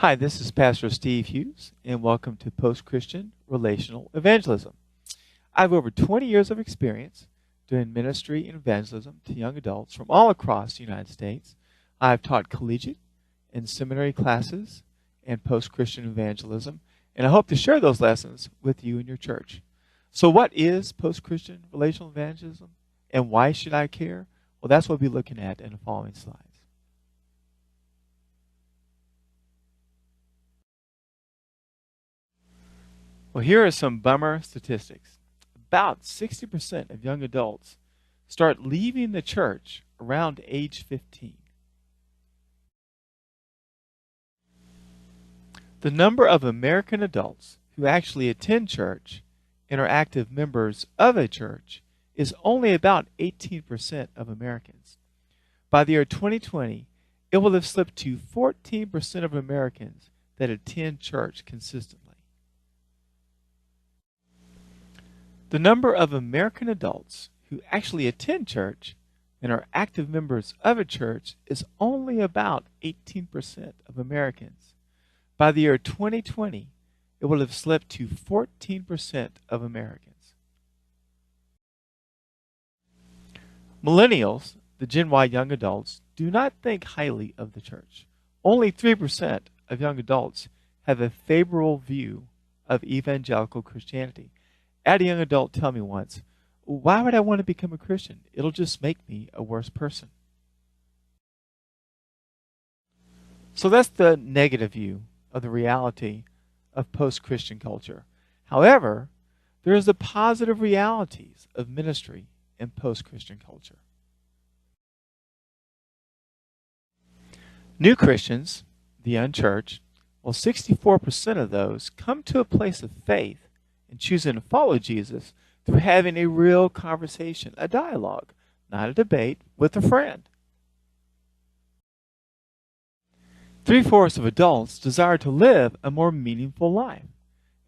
Hi, this is Pastor Steve Hughes, and welcome to PostChristian Relational Evangelism. I have over 20 years of experience doing ministry and evangelism to young adults from all across the United States. I've taught collegiate and seminary classes and post-Christian evangelism, and I hope to share those lessons with you and your church. So what is post-Christian relational evangelism, and why should I care? Well, that's what we'll be looking at in the following slides. Well, here are some bummer statistics. About 60% of young adults start leaving the church around age 15. The number of American adults who actually attend church and are active members of a church is only about 18% of Americans. By the year 2020, it will have slipped to 14% of Americans that attend church consistently. The number of American adults who actually attend church and are active members of a church is only about 18% of Americans. By the year 2020, it will have slipped to 14% of Americans. Millennials, the Gen Y young adults, do not think highly of the church. Only 3% of young adults have a favorable view of evangelical Christianity. I had a young adult tell me once, "Why would I want to become a Christian? It'll just make me a worse person." So that's the negative view of the reality of post-Christian culture. However, there is the positive realities of ministry in post-Christian culture. New Christians, the unchurched, well, 64% of those come to a place of faith and choosing to follow Jesus through having a real conversation, a dialogue, not a debate, with a friend. 3/4 of adults desire to live a more meaningful life.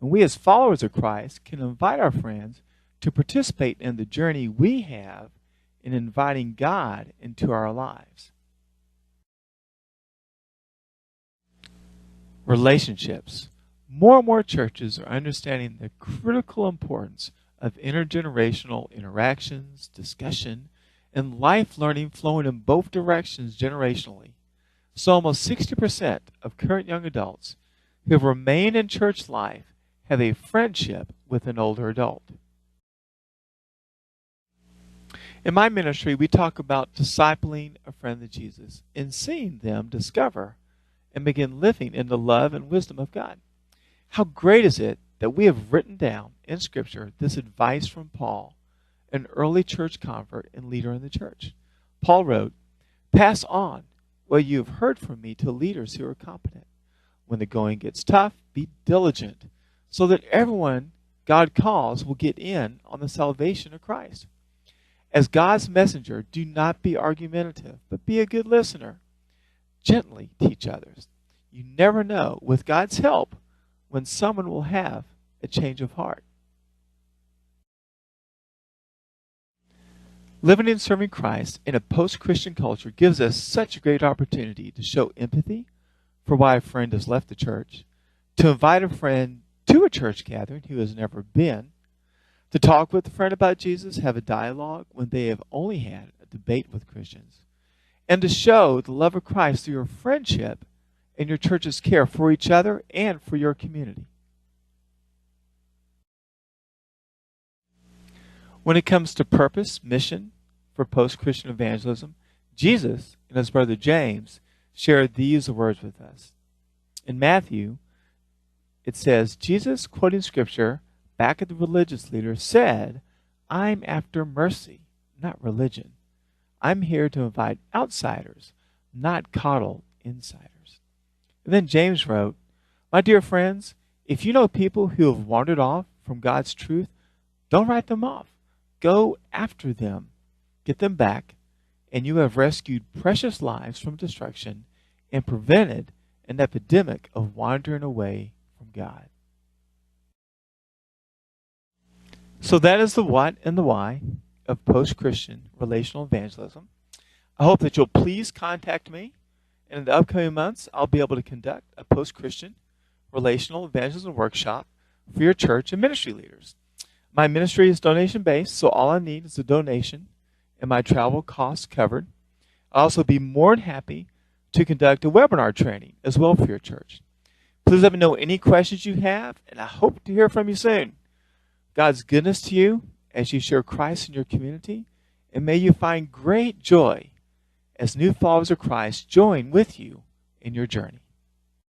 And we as followers of Christ can invite our friends to participate in the journey we have in inviting God into our lives. Relationships. More and more churches are understanding the critical importance of intergenerational interactions, discussion, and life learning flowing in both directions generationally. So almost 60% of current young adults who have remained in church life have a friendship with an older adult. In my ministry, we talk about discipling a friend of Jesus and seeing them discover and begin living in the love and wisdom of God. How great is it that we have written down in Scripture this advice from Paul, an early church convert and leader in the church. Paul wrote, "Pass on what you have heard from me to leaders who are competent. When the going gets tough, be diligent, so that everyone God calls will get in on the salvation of Christ. As God's messenger, do not be argumentative, but be a good listener. Gently teach others. You never know, with God's help, when someone will have a change of heart." Living and serving Christ in a post-Christian culture gives us such a great opportunity to show empathy for why a friend has left the church, to invite a friend to a church gathering who has never been, to talk with a friend about Jesus, have a dialogue when they have only had a debate with Christians, and to show the love of Christ through your friendship and your church's care for each other and for your community. When it comes to purpose, mission for post-Christian evangelism, Jesus and his brother James shared these words with us. In Matthew, it says, Jesus, quoting Scripture back at the religious leader, said, "I'm after mercy, not religion. I'm here to invite outsiders, not coddle insiders." And then James wrote, "My dear friends, if you know people who have wandered off from God's truth, don't write them off. Go after them, get them back, and you have rescued precious lives from destruction and prevented an epidemic of wandering away from God." So that is the what and the why of post-Christian relational evangelism. I hope that you'll please contact me And in the upcoming months, I'll be able to conduct a PostChristian Relational Evangelism workshop for your church and ministry leaders. My ministry is donation-based, so all I need is a donation and my travel costs covered. I'll also be more than happy to conduct a webinar training as well for your church. Please let me know any questions you have, and I hope to hear from you soon. God's goodness to you as you share Christ in your community, and may you find great joy as new followers of Christ join with you in your journey.